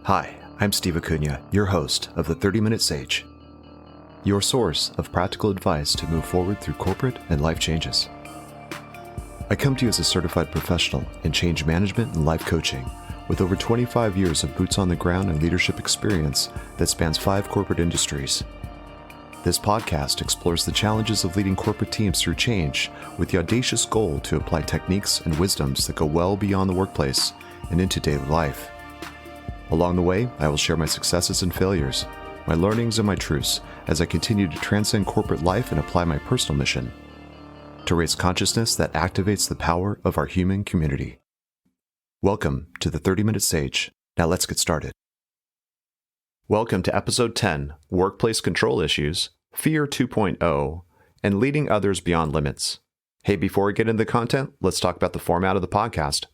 Hi, I'm Steve Acuna, your host of the 30-Minute Sage, your source of practical advice to move forward through corporate and life changes. I come to you as a certified professional in change management and life coaching with over 25 years of boots on the ground and leadership experience that spans 5 corporate industries. This podcast explores the challenges of leading corporate teams through change with the audacious goal to apply techniques and wisdoms that go well beyond the workplace and into daily life. Along the way, I will share my successes and failures, my learnings and my truths as I continue to transcend corporate life and apply my personal mission to raise consciousness that activates the power of our human community. Welcome to the 30-Minute Sage. Now let's get started. Welcome to Episode 10, Workplace Control Issues, Fear 2.0, and Leading Others Beyond Limits. Hey, before we get into the content, let's talk about the format of the podcast.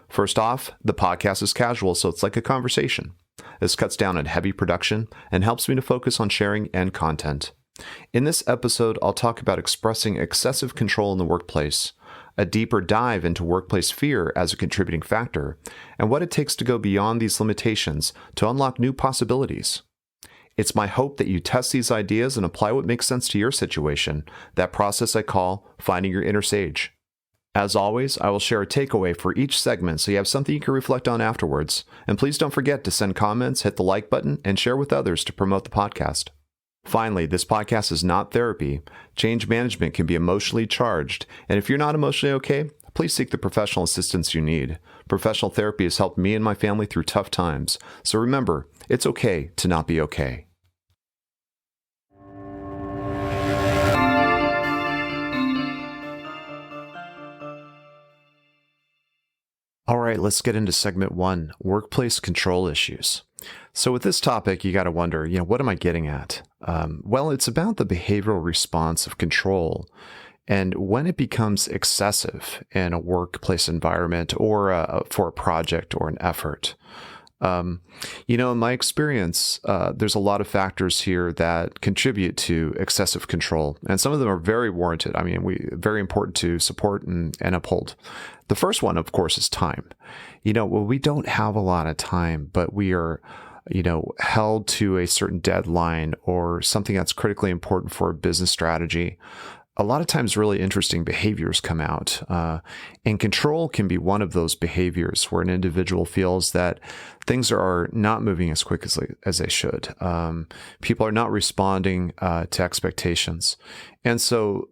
First off, the podcast is casual, so it's like a conversation. This cuts down on heavy production and helps me to focus on sharing and content. In this episode, I'll talk about expressing excessive control in the workplace, a deeper dive into workplace fear as a contributing factor, and what it takes to go beyond these limitations to unlock new possibilities. It's my hope that you test these ideas and apply what makes sense to your situation, that process I call finding your inner sage. As always, I will share a takeaway for each segment so you have something you can reflect on afterwards. And please don't forget to send comments, hit the like button, and share with others to promote the podcast. Finally, this podcast is not therapy. Change management can be emotionally charged, and if you're not emotionally okay, please seek the professional assistance you need. Professional therapy has helped me and my family through tough times, so remember, it's okay to not be okay. All right, let's get into segment 1, workplace control issues. So with this topic, you got to wonder, what am I getting at? Well, it's about the behavioral response of control and when it becomes excessive in a workplace environment or for a project or an effort. In my experience, there's a lot of factors here that contribute to excessive control, and some of them are very warranted. Very important to support and uphold. The first one, of course, is time. We don't have a lot of time, but we are, held to a certain deadline or something that's critically important for a business strategy. A lot of times really interesting behaviors come out, and control can be one of those behaviors where an individual feels that things are not moving as quickly as they should. People are not responding to expectations. And so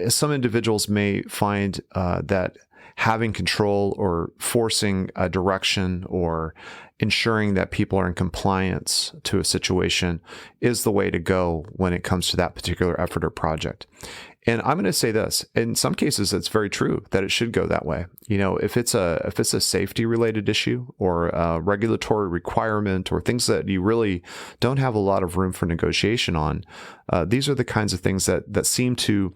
some individuals may find that having control or forcing a direction or ensuring that people are in compliance to a situation is the way to go when it comes to that particular effort or project. And I'm going to say this, in some cases, it's very true that it should go that way. If it's a safety related issue or a regulatory requirement or things that you really don't have a lot of room for negotiation on, these are the kinds of things that seem to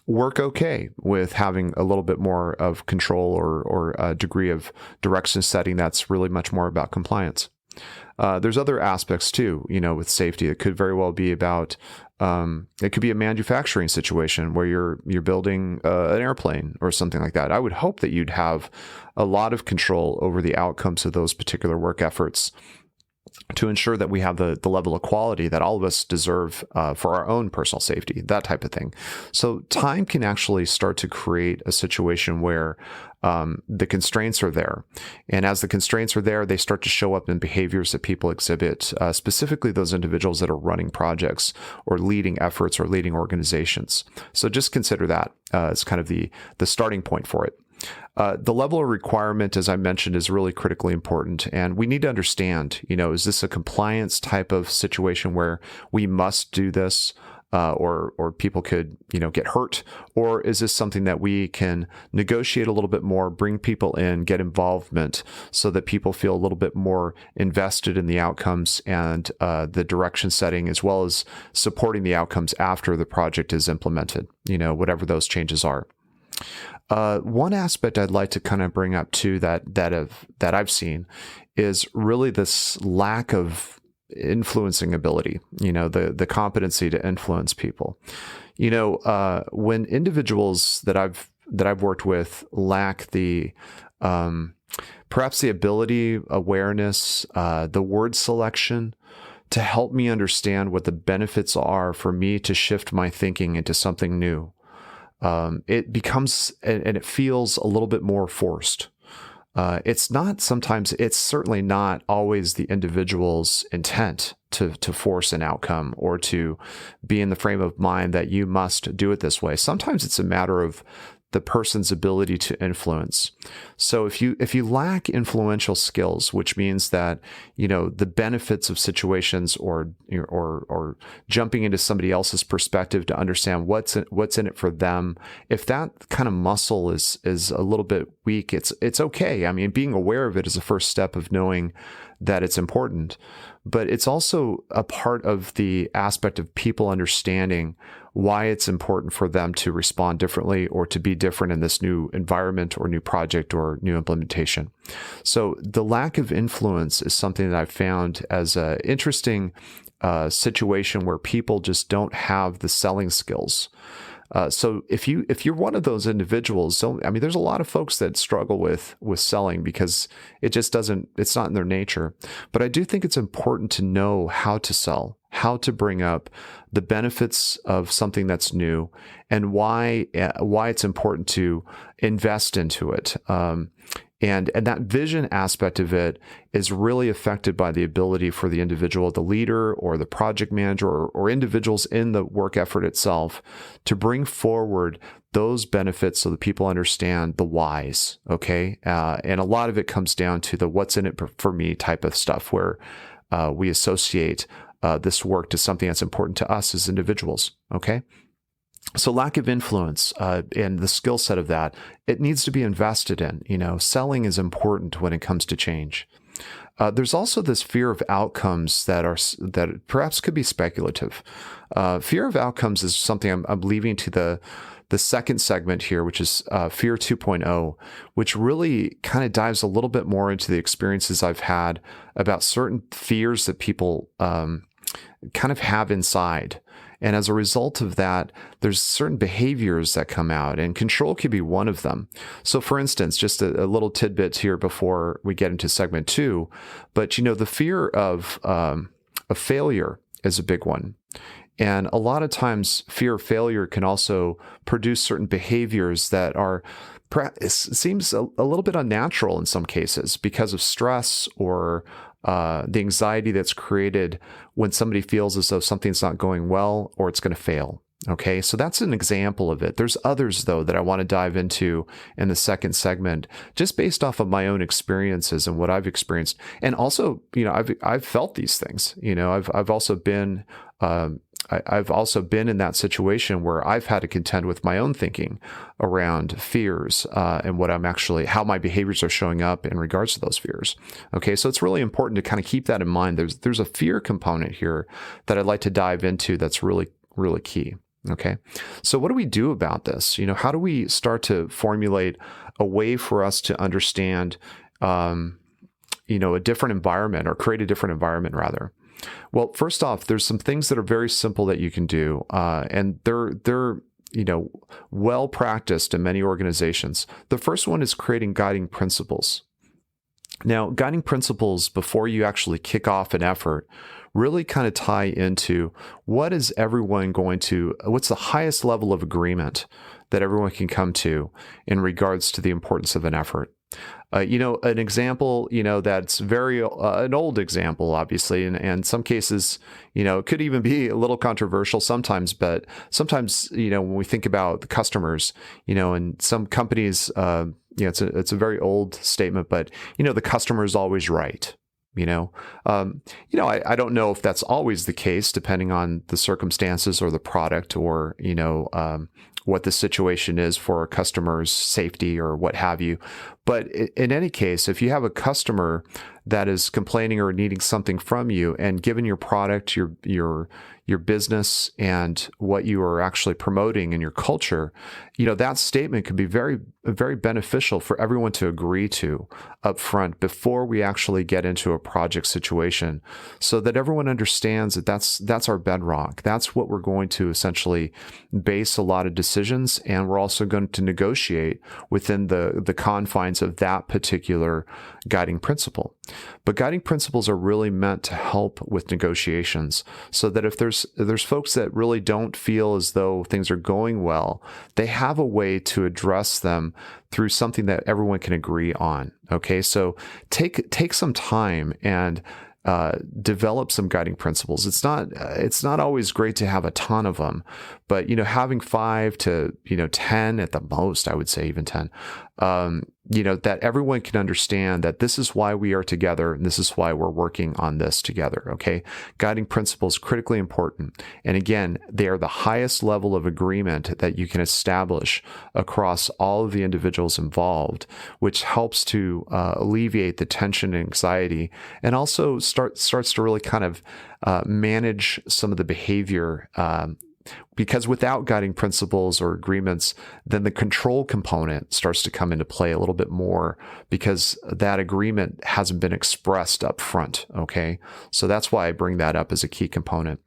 work okay with having a little bit more of control or a degree of direction setting that's really much more about compliance. There's other aspects too, with safety. It could very well be about, it could be a manufacturing situation where you're building an airplane or something like that. I would hope that you'd have a lot of control over the outcomes of those particular work efforts to ensure that we have the level of quality that all of us deserve for our own personal safety, that type of thing. So time can actually start to create a situation where the constraints are there. And as the constraints are there, they start to show up in behaviors that people exhibit, specifically those individuals that are running projects or leading efforts or leading organizations. So just consider that as kind of the starting point for it. The level of requirement, as I mentioned, is really critically important. And we need to understand, is this a compliance type of situation where we must do this or people could, get hurt? Or is this something that we can negotiate a little bit more, bring people in, get involvement so that people feel a little bit more invested in the outcomes and the direction setting, as well as supporting the outcomes after the project is implemented, whatever those changes are. One aspect I'd like to kind of bring up too that I've seen is really this lack of influencing ability, the competency to influence people. When individuals that I've worked with lack the Perhaps the ability, awareness, the word selection to help me understand what the benefits are for me to shift my thinking into something new. It becomes, and it feels a little bit more forced. It's certainly not always the individual's intent to force an outcome or to be in the frame of mind that you must do it this way. Sometimes it's a matter of the person's ability to influence. So if you lack influential skills, which means that, the benefits of situations or jumping into somebody else's perspective to understand what's in it for them, if that kind of muscle is a little bit weak, it's okay. I mean, being aware of it is the first step of knowing that it's important, but it's also a part of the aspect of people understanding why it's important for them to respond differently or to be different in this new environment or new project or new implementation. So the lack of influence is something that I've found as an interesting situation where people just don't have the selling skills. So if you're one of those individuals, there's a lot of folks that struggle with selling because it's not in their nature. But I do think it's important to know how to sell, how to bring up the benefits of something that's new, and why it's important to invest into it. And that vision aspect of it is really affected by the ability for the individual, the leader or the project manager or individuals in the work effort itself to bring forward those benefits so that people understand the whys, okay? And a lot of it comes down to the what's in it for me type of stuff where we associate this work to something that's important to us as individuals, okay? So lack of influence and the skill set of that, it needs to be invested in. Selling is important when it comes to change. There's also this fear of outcomes that perhaps could be speculative. Fear of outcomes is something I'm leaving to the second segment here, which is Fear 2.0, which really kind of dives a little bit more into the experiences I've had about certain fears that people kind of have inside. And as a result of that, there's certain behaviors that come out, and control could be one of them. So for instance, just a little tidbit here before we get into segment 2, but the fear of failure is a big one. And a lot of times fear of failure can also produce certain behaviors that seems a little bit unnatural in some cases because of stress or the anxiety that's created when somebody feels as though something's not going well or it's going to fail. Okay, so that's an example of it. There's others, though, that I want to dive into in the second segment, just based off of my own experiences and what I've experienced. And also, I've felt these things. I've also been in that situation where I've had to contend with my own thinking around fears and how my behaviors are showing up in regards to those fears. Okay, so it's really important to kind of keep that in mind. There's a fear component here that I'd like to dive into that's really, really key. Okay, so what do we do about this? How do we start to formulate a way for us to understand, a different environment or create a different environment rather? Well, first off, there's some things that are very simple that you can do, and they're well practiced in many organizations. The first one is creating guiding principles. Now, guiding principles before you actually kick off an effort really kind of tie into what's the highest level of agreement that everyone can come to in regards to the importance of an effort. An example, that's very an old example, obviously, and in some cases, it could even be a little controversial sometimes. But sometimes, when we think about the customers, and some companies, it's a very old statement, but the customer is always right. I don't know if that's always the case, depending on the circumstances or the product or what the situation is for a customer's safety or what have you. But in any case, if you have a customer that is complaining or needing something from you, and given your product, your business, and what you are actually promoting in your culture, that statement could be very, very beneficial for everyone to agree to up front before we actually get into a project situation, so that everyone understands that that's our bedrock. That's what we're going to essentially base a lot of decisions, and we're also going to negotiate within the confines terms of that particular guiding principle. But guiding principles are really meant to help with negotiations, so that if there's folks that really don't feel as though things are going well, they have a way to address them through something that everyone can agree on. Okay, so take some time and develop some guiding principles. It's not always great to have a ton of them, but having 5 to 10 at the most, I would say even 10. That everyone can understand that this is why we are together and this is why we're working on this together. Okay, guiding principles critically important, and again, they are the highest level of agreement that you can establish across all of the individuals involved, which helps to alleviate the tension and anxiety, and also starts to really kind of manage some of the behavior. Because without guiding principles or agreements, then the control component starts to come into play a little bit more, because that agreement hasn't been expressed up front. Okay, so that's why I bring that up as a key component.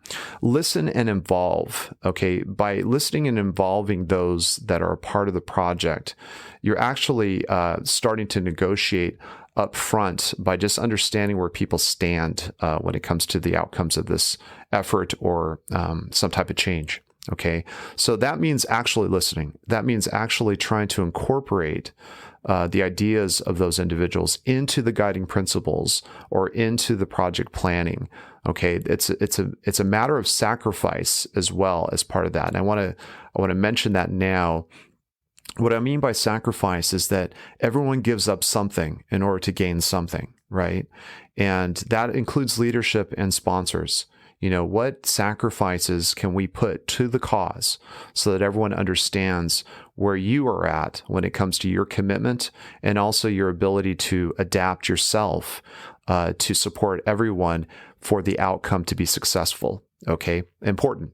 Listen and involve. Okay, by listening and involving those that are a part of the project, you're actually starting to negotiate up front by just understanding where people stand when it comes to the outcomes of this effort or some type of change. Okay, so that means actually listening. That means actually trying to incorporate the ideas of those individuals into the guiding principles or into the project planning. Okay, it's a matter of sacrifice as well as part of that. And I want to mention that now. What I mean by sacrifice is that everyone gives up something in order to gain something, right? And that includes leadership and sponsors. What sacrifices can we put to the cause so that everyone understands where you are at when it comes to your commitment and also your ability to adapt yourself to support everyone for the outcome to be successful. Okay, important.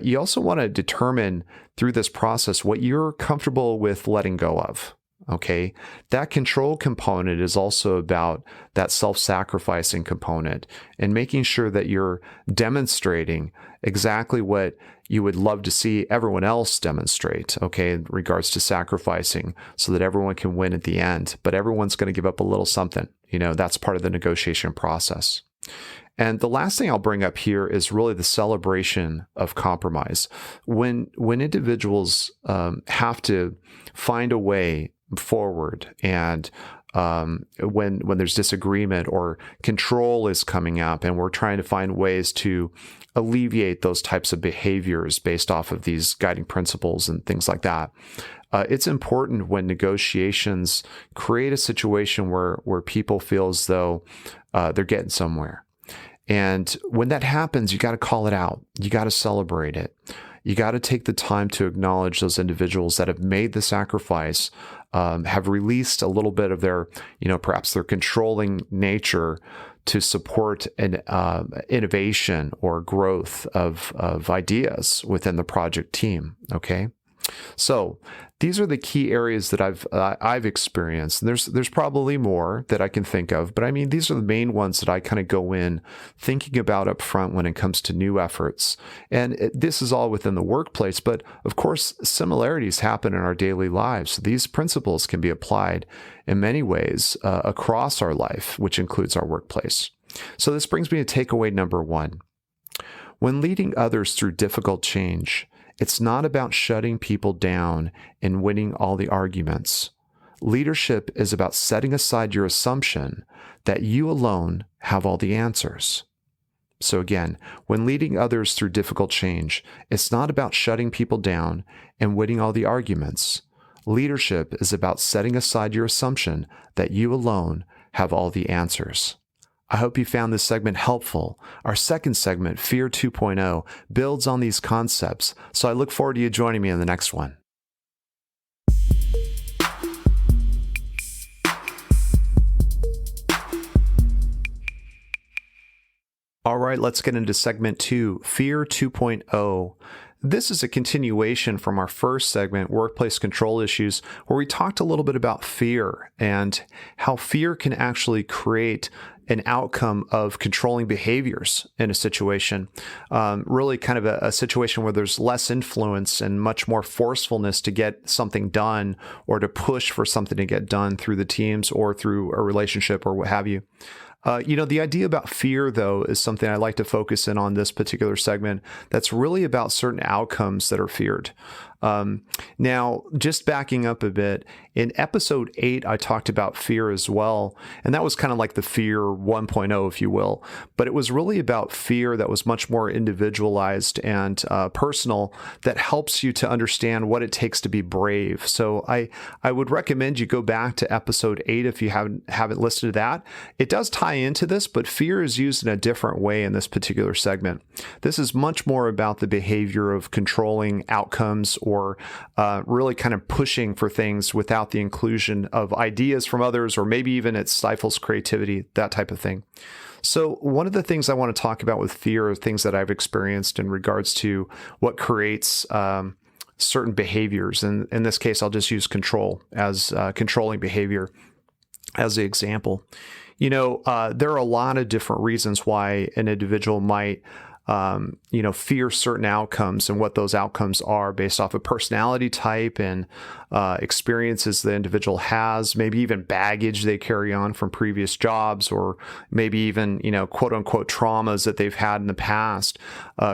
You also want to determine through this process what you're comfortable with letting go of. Okay, that control component is also about that self-sacrificing component and making sure that you're demonstrating exactly what you would love to see everyone else demonstrate, okay, in regards to sacrificing so that everyone can win at the end. But everyone's going to give up a little something. That's part of the negotiation process. And the last thing I'll bring up here is really the celebration of compromise. When individuals have to find a way forward, and when there's disagreement or control is coming up, and we're trying to find ways to alleviate those types of behaviors based off of these guiding principles and things like that. It's important when negotiations create a situation where people feel as though they're getting somewhere. And when that happens, you got to call it out. You got to celebrate it. You got to take the time to acknowledge those individuals that have made the sacrifice, have released a little bit of their, perhaps their controlling nature to support an innovation or growth of ideas within the project team. Okay. So these are the key areas that I've experienced. And there's probably more that I can think of, but I mean, these are the main ones that I kind of go in thinking about up front when it comes to new efforts. And this is all within the workplace, but of course, similarities happen in our daily lives. These principles can be applied in many ways across our life, which includes our workplace. So this brings me to takeaway number 1. When leading others through difficult change, it's not about shutting people down and winning all the arguments. Leadership is about setting aside your assumption that you alone have all the answers. So again, when leading others through difficult change, it's not about shutting people down and winning all the arguments. Leadership is about setting aside your assumption that you alone have all the answers. I hope you found this segment helpful. Our second segment, Fear 2.0, builds on these concepts, so I look forward to you joining me in the next one. All right, let's get into segment 2, Fear 2.0. This is a continuation from our first segment, Workplace Control Issues, where we talked a little bit about fear and how fear can actually create an outcome of controlling behaviors in a situation. Really kind of a situation where there's less influence and much more forcefulness to get something done or to push for something to get done through the teams or through a relationship or what have you. The idea about fear, though, is something I like to focus in on this particular segment. That's really about certain outcomes that are feared. Now, just backing up a bit, in episode 8, I talked about fear as well. And that was kind of like the fear 1.0, if you will. But it was really about fear that was much more individualized and personal, that helps you to understand what it takes to be brave. So I would recommend you go back to episode 8 if you haven't listened to that. It does tie into this, but fear is used in a different way in this particular segment. This is much more about the behavior of controlling outcomes or really kind of pushing for things without the inclusion of ideas from others, or maybe even it stifles creativity, that type of thing. So one of the things I want to talk about with fear are things that I've experienced in regards to what creates certain behaviors. And in this case, I'll just use control as controlling behavior as the example. There are a lot of different reasons why an individual might fear certain outcomes and what those outcomes are based off of personality type and experiences the individual has, maybe even baggage they carry on from previous jobs, or maybe even, quote unquote traumas that they've had in the past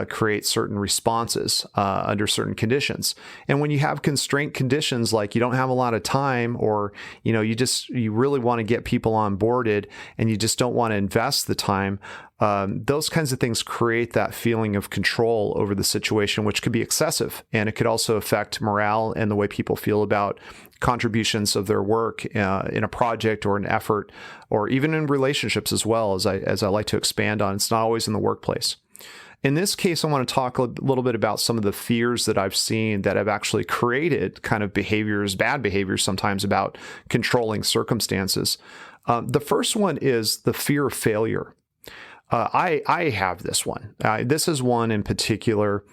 create certain responses under certain conditions. And when you have constraint conditions, like you don't have a lot of time, or, you really want to get people onboarded and you just don't want to invest the time, those kinds of things create that feeling of control over the situation, which could be excessive. And it could also affect morale and the way people feel about contributions of their work in a project or an effort, or even in relationships as well, as I like to expand on. It's not always in the workplace. In this case, I want to talk a little bit about some of the fears that I've seen that have actually created kind of behaviors, bad behaviors sometimes, about controlling circumstances. The first one is the fear of failure. I have this one. This is one in particular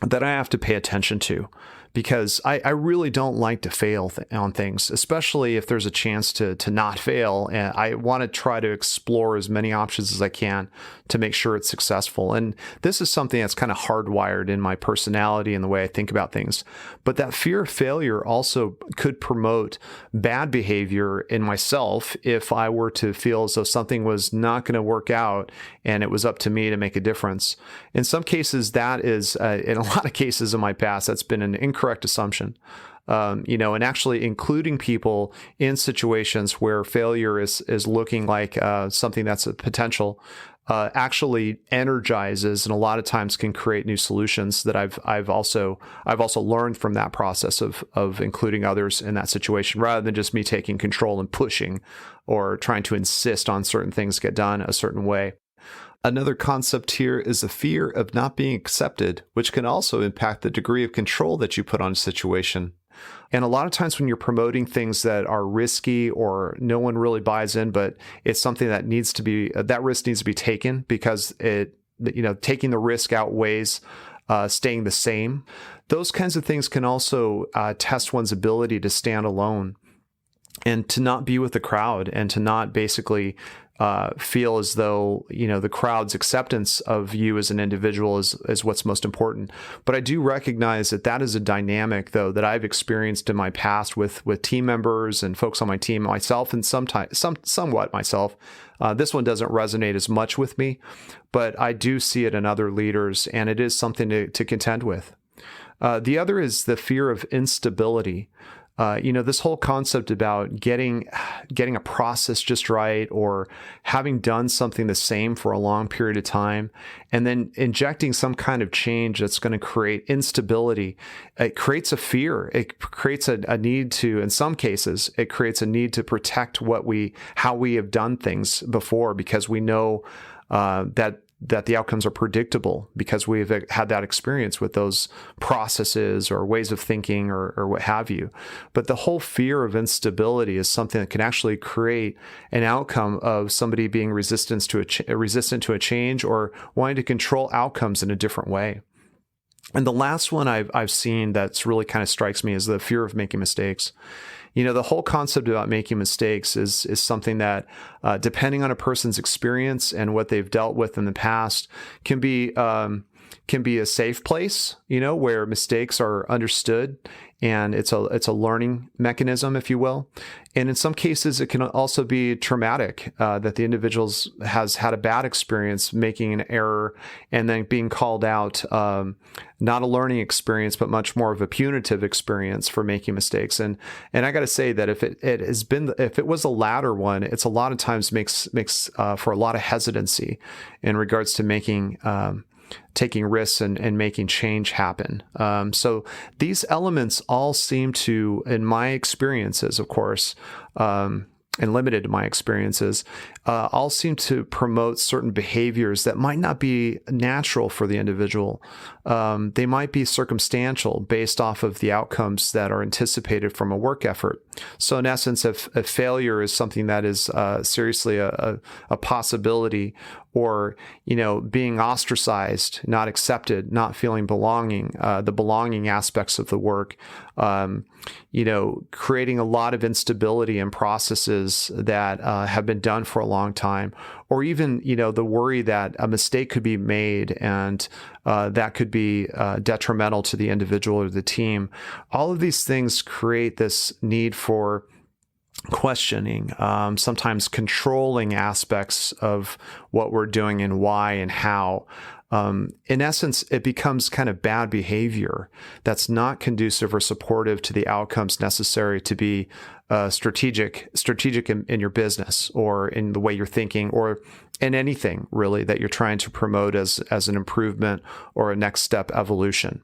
that I have to pay attention to, because I really don't like to fail on things, especially if there's a chance to not fail. And I want to try to explore as many options as I can to make sure it's successful. And this is something that's kind of hardwired in my personality and the way I think about things. But that fear of failure also could promote bad behavior in myself if I were to feel as though something was not going to work out and it was up to me to make a difference. In some cases, that is, in a lot of cases in my past, that's been an incorrect assumption. And actually including people in situations where failure is looking like something that's a potential actually energizes, and a lot of times can create new solutions that I've also learned from that process of including others in that situation, rather than just me taking control and pushing or trying to insist on certain things get done a certain way. Another concept here is the fear of not being accepted, which can also impact the degree of control that you put on a situation. And a lot of times when you're promoting things that are risky or no one really buys in, but it's something that that risk needs to be taken because taking the risk outweighs staying the same. Those kinds of things can also test one's ability to stand alone and to not be with the crowd, and to not basically feel as though, the crowd's acceptance of you as an individual is what's most important. But I do recognize that is a dynamic, though, that I've experienced in my past with team members and folks on my team, myself, and somewhat myself. This one doesn't resonate as much with me, but I do see it in other leaders, and it is something to contend with. The other is the fear of instability. This whole concept about getting a process just right, or having done something the same for a long period of time, and then injecting some kind of change that's going to create instability. It creates a fear. It creates a need to, in some cases, it creates a need to protect how we have done things before, because we know that the outcomes are predictable, because we've had that experience with those processes or ways of thinking or what have you. But the whole fear of instability is something that can actually create an outcome of somebody being resistant to a change, or wanting to control outcomes in a different way. And the last one I've seen that's really kind of strikes me is the fear of making mistakes. The whole concept about making mistakes is something that, depending on a person's experience and what they've dealt with in the past, can be a safe place, where mistakes are understood, and it's a learning mechanism, if you will. And in some cases, it can also be traumatic, that the individual has had a bad experience making an error and then being called out, not a learning experience, but much more of a punitive experience for making mistakes. And I got to say that if it was a latter one, it's a lot of times makes for a lot of hesitancy in regards to taking risks and making change happen. So these elements all seem to, in my experiences, of course, and limited to my experiences, all seem to promote certain behaviors that might not be natural for the individual. They might be circumstantial based off of the outcomes that are anticipated from a work effort. So in essence, if failure is something that is seriously a possibility, or being ostracized, not accepted, not feeling belonging, the belonging aspects of the work, creating a lot of instability in processes that have been done for a long time, or even the worry that a mistake could be made and that could be detrimental to the individual or the team. All of these things create this need for questioning, sometimes controlling aspects of what we're doing and why and how. In essence, it becomes kind of bad behavior that's not conducive or supportive to the outcomes necessary to be strategic in your business, or in the way you're thinking, or in anything really that you're trying to promote as an improvement or a next step evolution.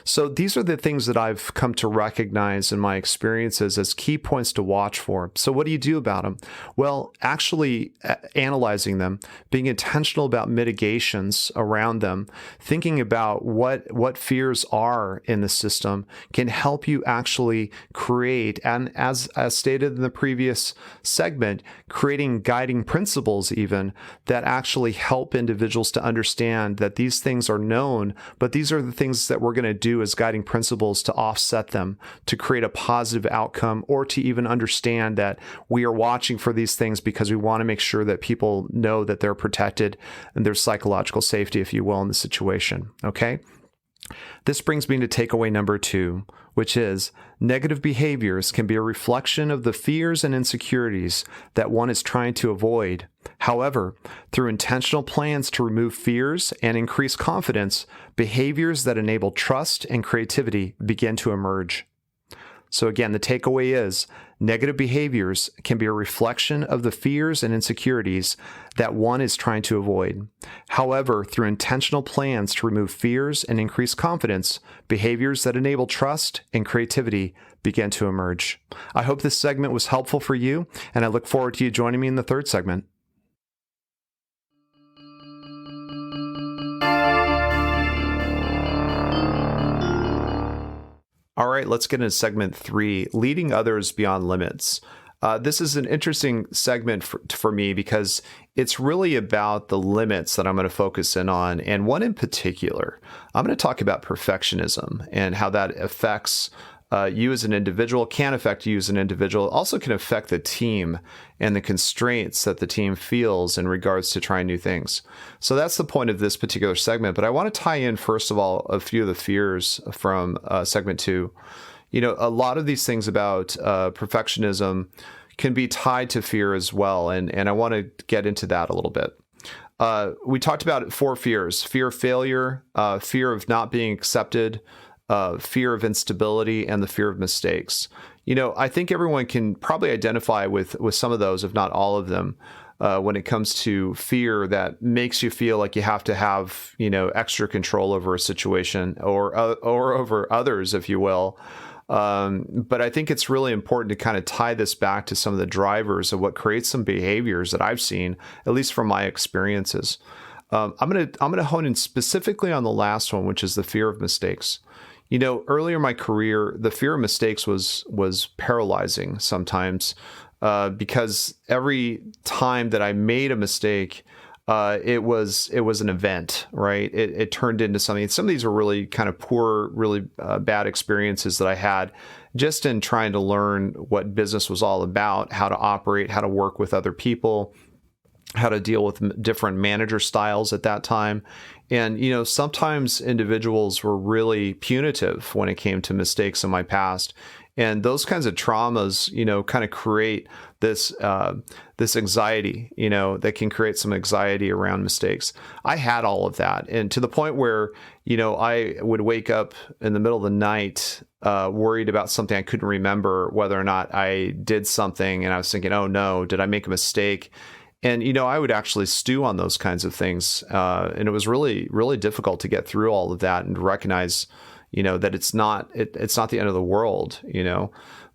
So these are the things that I've come to recognize in my experiences as key points to watch for. So what do you do about them? Well, actually analyzing them, being intentional about mitigations around them, thinking about what fears are in the system can help you actually create, and as stated in the previous segment, creating guiding principles even that actually help individuals to understand that these things are known, but these are the things that we're going to do as guiding principles to offset them, to create a positive outcome, or to even understand that we are watching for these things because we want to make sure that people know that they're protected and there's psychological safety, if you will, in the situation. Okay? This brings me to takeaway number 2, which is negative behaviors can be a reflection of the fears and insecurities that one is trying to avoid. However, through intentional plans to remove fears and increase confidence, behaviors that enable trust and creativity begin to emerge. So again, the takeaway is negative behaviors can be a reflection of the fears and insecurities that one is trying to avoid. However, through intentional plans to remove fears and increase confidence, behaviors that enable trust and creativity begin to emerge. I hope this segment was helpful for you, and I look forward to you joining me in the third segment. All right, let's get into segment 3, leading others beyond limits. This is an interesting segment for me because it's really about the limits that I'm going to focus in on. And one in particular, I'm going to talk about perfectionism and how that affects you as an individual, can affect you as an individual, also can affect the team and the constraints that the team feels in regards to trying new things. So that's the point of this particular segment. But I want to tie in, first of all, a few of the fears from segment 2. A lot of these things about perfectionism can be tied to fear as well. And I want to get into that a little bit. We talked about 4 fears: fear of failure, fear of not being accepted, fear of instability, and the fear of mistakes. I think everyone can probably identify with some of those, if not all of them, when it comes to fear that makes you feel like you have to have, extra control over a situation or over others, if you will. But I think it's really important to kind of tie this back to some of the drivers of what creates some behaviors that I've seen, at least from my experiences. I'm gonna hone in specifically on the last one, which is the fear of mistakes. Earlier in my career, the fear of mistakes was paralyzing sometimes, because every time that I made a mistake, it was an event, right? It turned into something. Some of these are really kind of poor, really bad experiences that I had. just in trying to learn what business was all about, how to operate, how to work with other people, how to deal with different manager styles at that time. And, sometimes individuals were really punitive when it came to mistakes in my past. And those kinds of traumas, kind of create this this anxiety, that can create some anxiety around mistakes. I had all of that, and to the point where, I would wake up in the middle of the night, worried about something I couldn't remember, whether or not I did something, and I was thinking, oh no, did I make a mistake? And, I would actually stew on those kinds of things, and it was really, really difficult to get through all of that and recognize, that it's not the end of the world,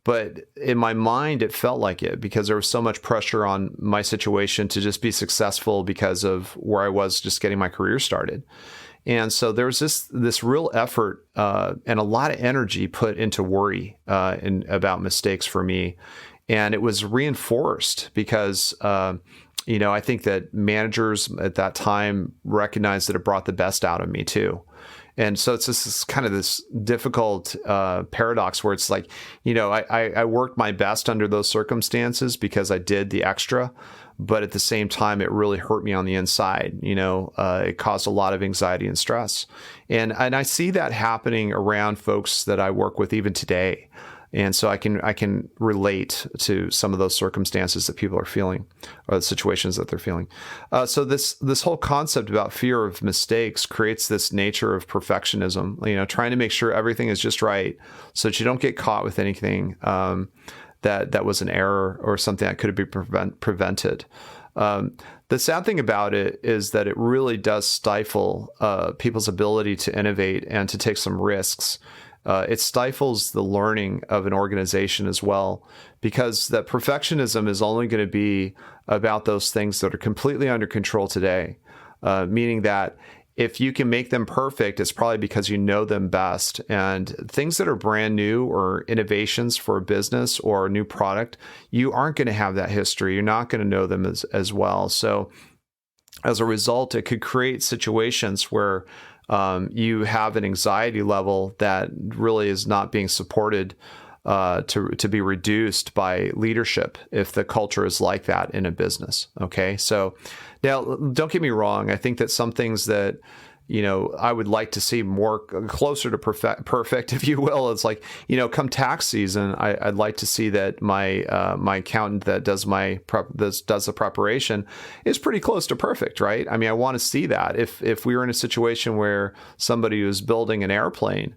but in my mind, it felt like it, because there was so much pressure on my situation to just be successful because of where I was just getting my career started. And so there was this real effort and a lot of energy put into worry about mistakes for me. And it was reinforced because, I think that managers at that time recognized that it brought the best out of me too. And so it's just this difficult paradox where it's like, I worked my best under those circumstances because I did the extra, but at the same time, it really hurt me on the inside. It caused a lot of anxiety and stress. And I see that happening around folks that I work with even today. And so I can relate to some of those circumstances that people are feeling, or the situations that they're feeling. So this whole concept about fear of mistakes creates this nature of perfectionism. Trying to make sure everything is just right, so that you don't get caught with anything that was an error or something that could have been prevented. The sad thing about it is that it really does stifle people's ability to innovate and to take some risks. It stifles the learning of an organization as well, because that perfectionism is only going to be about those things that are completely under control today, meaning that if you can make them perfect, it's probably because you know them best. And things that are brand new or innovations for a business or a new product, you aren't going to have that history. You're not going to know them as well. So as a result, it could create situations where you have an anxiety level that really is not being supported to be reduced by leadership if the culture is like that in a business. Okay, so now don't get me wrong. I think that some things that I would like to see more closer to perfect, if you will. It's like, come tax season, I'd like to see that my accountant that does does the preparation is pretty close to perfect, right? I mean, I want to see that. If we were in a situation where somebody was building an airplane,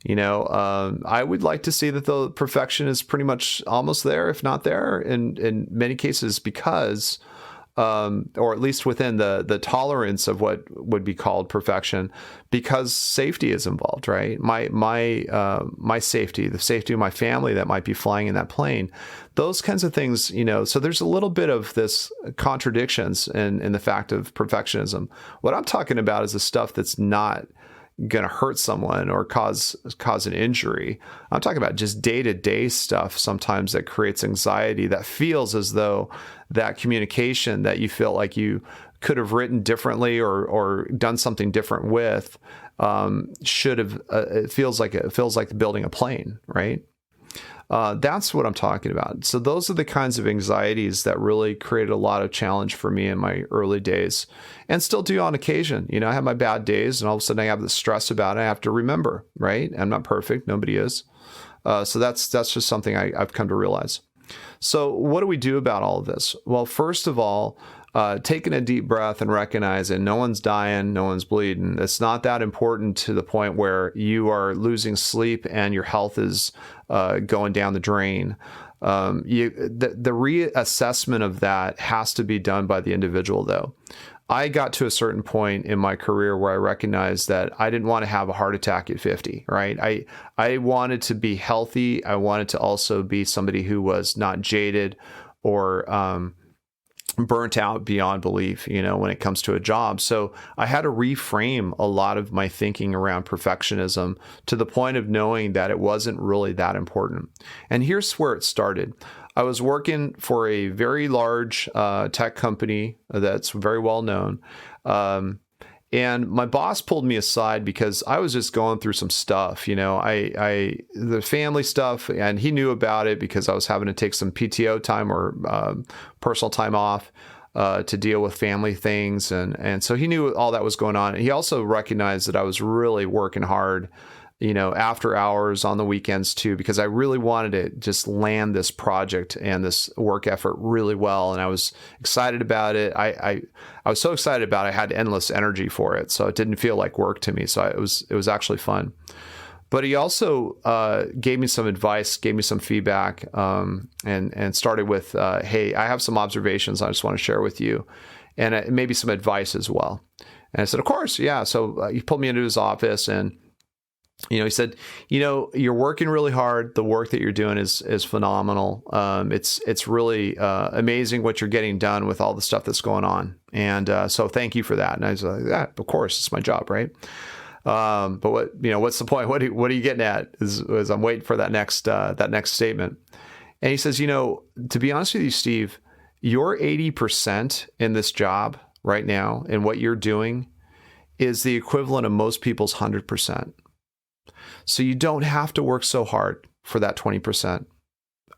I would like to see that the perfection is pretty much almost there, if not there, in many cases, because or at least within the tolerance of what would be called perfection, because safety is involved, right? My safety, the safety of my family that might be flying in that plane, those kinds of things, so there's a little bit of this contradictions in the fact of perfectionism. What I'm talking about is the stuff that's not going to hurt someone or cause an injury. I'm talking about just day-to-day stuff sometimes that creates anxiety, that feels as though that communication that you feel like you could have written differently or done something different with should have. It feels like building a plane, right? That's what I'm talking about. So those are the kinds of anxieties that really created a lot of challenge for me in my early days, and still do on occasion. I have my bad days, and all of a sudden I have the stress about it. I have to remember, right? I'm not perfect. Nobody is. So that's just something I've come to realize. So what do we do about all of this? Well, first of all, taking a deep breath and recognizing no one's dying, no one's bleeding. It's not that important to the point where you are losing sleep and your health is going down the drain. The reassessment of that has to be done by the individual, though. I got to a certain point in my career where I recognized that I didn't want to have a heart attack at 50, right? I wanted to be healthy. I wanted to also be somebody who was not jaded or burnt out beyond belief, when it comes to a job. So I had to reframe a lot of my thinking around perfectionism to the point of knowing that it wasn't really that important. And here's where it started. I was working for a very large tech company that's very well known. And my boss pulled me aside because I was just going through some stuff, the family stuff, and he knew about it because I was having to take some PTO time or personal time off to deal with family things. And so he knew all that was going on. And he also recognized that I was really working hard, after hours on the weekends too, because I really wanted to just land this project and this work effort really well. And I was excited about it. I was so excited about it, I had endless energy for it. So it didn't feel like work to me. So it was actually fun. But he also gave me some advice, gave me some feedback, and started with, hey, I have some observations I just want to share with you, and maybe some advice as well. And I said, of course, yeah. So he pulled me into his office, and he said, you're working really hard. The work that you're doing is phenomenal. It's really amazing what you're getting done with all the stuff that's going on. And so thank you for that. And I was like, yeah, of course, it's my job, right? But what's the point? What are you getting at? Is I'm waiting for that next statement. And he says, to be honest with you, Steve, your 80% in this job right now and what you're doing is the equivalent of most people's 100%. So you don't have to work so hard for that 20%.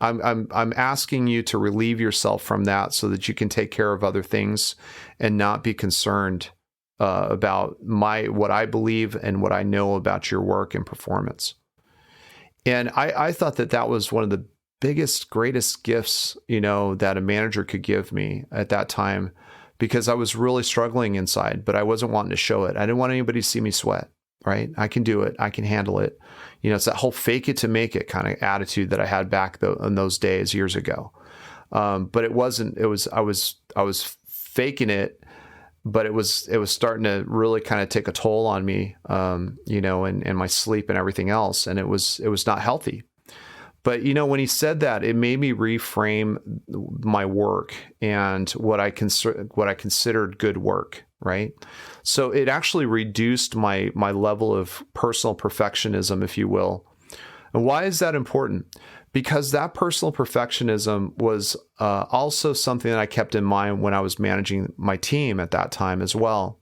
I'm asking you to relieve yourself from that so that you can take care of other things and not be concerned about what I believe and what I know about your work and performance. And I thought that was one of the biggest, greatest gifts, that a manager could give me at that time, because I was really struggling inside, but I wasn't wanting to show it. I didn't want anybody to see me sweat, right? I can do it. I can handle it. It's that whole fake it to make it kind of attitude that I had back in those days years ago. But it wasn't, I was faking it, but it was starting to really kind of take a toll on me, and my sleep and everything else. And it was not healthy. But, when he said that, it made me reframe my work and what I considered good work, right? So it actually reduced my level of personal perfectionism, if you will. And why is that important? Because that personal perfectionism was also something that I kept in mind when I was managing my team at that time as well.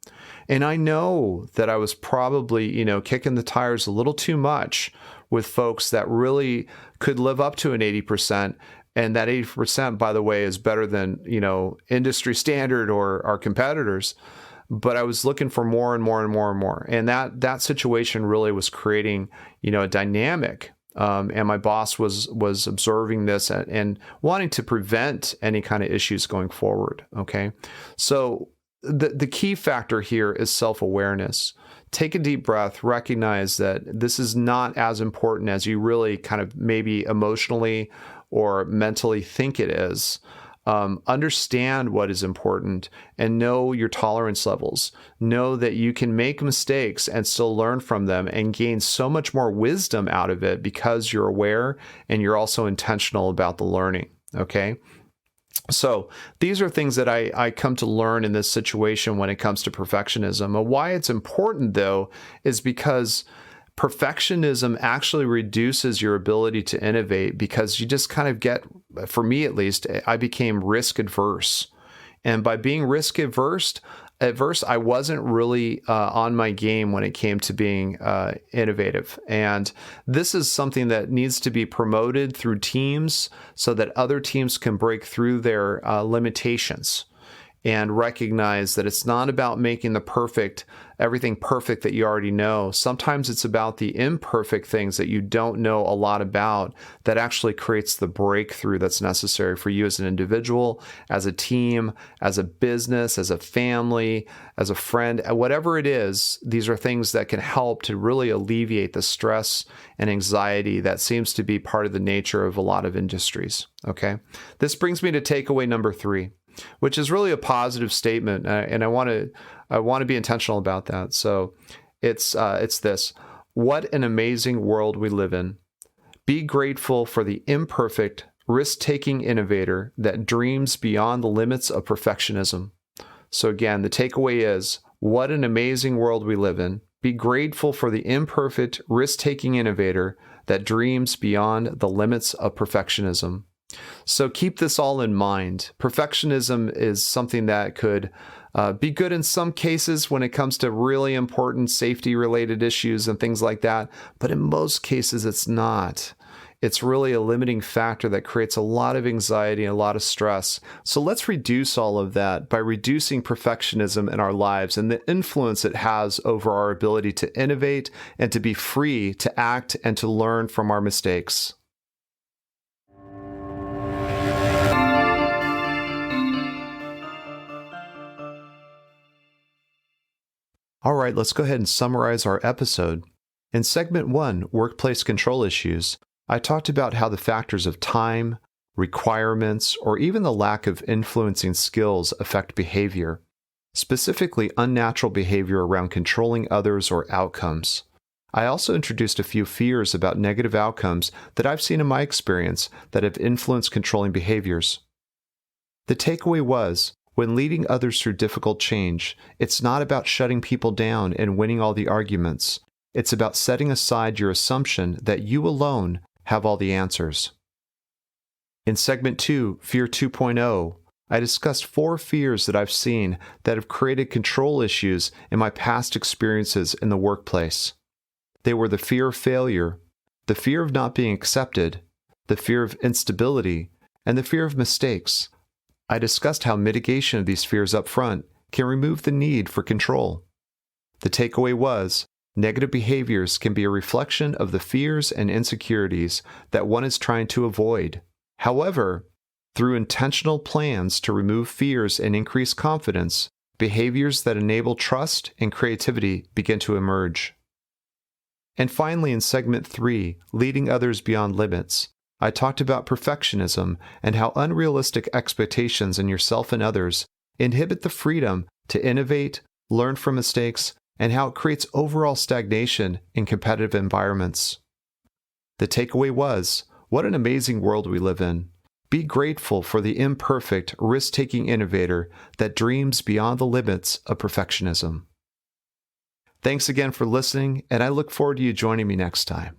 And I know that I was probably, kicking the tires a little too much with folks that really could live up to an 80%. And that 80%, by the way, is better than, industry standard or our competitors. But I was looking for more and more and more and more. And that situation really was creating, a dynamic. And my boss was observing this and wanting to prevent any kind of issues going forward. Okay. So the key factor here is self-awareness. Take a deep breath, recognize that this is not as important as you really kind of maybe emotionally or mentally think it is. Understand what is important and know your tolerance levels. Know that you can make mistakes and still learn from them and gain so much more wisdom out of it because you're aware and you're also intentional about the learning. Okay. So these are things that I come to learn in this situation when it comes to perfectionism. And why it's important, though, is because perfectionism actually reduces your ability to innovate, because you just kind of get, for me at least, I became risk adverse. And by being risk adverse, I wasn't really on my game when it came to being innovative. And this is something that needs to be promoted through teams so that other teams can break through their limitations and recognize that it's not about making everything perfect that you already know. Sometimes it's about the imperfect things that you don't know a lot about that actually creates the breakthrough that's necessary for you as an individual, as a team, as a business, as a family, as a friend, whatever it is. These are things that can help to really alleviate the stress and anxiety that seems to be part of the nature of a lot of industries. Okay. This brings me to takeaway number 3, which is really a positive statement, and I want to be intentional about that. So it's this: what an amazing world we live in. Be grateful for the imperfect, risk-taking innovator that dreams beyond the limits of perfectionism. So again, the takeaway is: what an amazing world we live in. Be grateful for the imperfect, risk-taking innovator that dreams beyond the limits of perfectionism. So keep this all in mind. Perfectionism is something that could be good in some cases when it comes to really important safety-related issues and things like that, but in most cases it's not. It's really a limiting factor that creates a lot of anxiety and a lot of stress. So let's reduce all of that by reducing perfectionism in our lives and the influence it has over our ability to innovate and to be free to act and to learn from our mistakes. All right, let's go ahead and summarize our episode. In segment 1, Workplace Control Issues, I talked about how the factors of time, requirements, or even the lack of influencing skills affect behavior, specifically unnatural behavior around controlling others or outcomes. I also introduced a few fears about negative outcomes that I've seen in my experience that have influenced controlling behaviors. The takeaway was, when leading others through difficult change, it's not about shutting people down and winning all the arguments. It's about setting aside your assumption that you alone have all the answers. In segment 2, Fear 2.0, I discussed 4 fears that I've seen that have created control issues in my past experiences in the workplace. They were the fear of failure, the fear of not being accepted, the fear of instability, and the fear of mistakes. I discussed how mitigation of these fears up front can remove the need for control. The takeaway was, negative behaviors can be a reflection of the fears and insecurities that one is trying to avoid. However, through intentional plans to remove fears and increase confidence, behaviors that enable trust and creativity begin to emerge. And finally, in segment 3, Leading Others Beyond Limits, I talked about perfectionism and how unrealistic expectations in yourself and others inhibit the freedom to innovate, learn from mistakes, and how it creates overall stagnation in competitive environments. The takeaway was, what an amazing world we live in. Be grateful for the imperfect, risk-taking innovator that dreams beyond the limits of perfectionism. Thanks again for listening, and I look forward to you joining me next time.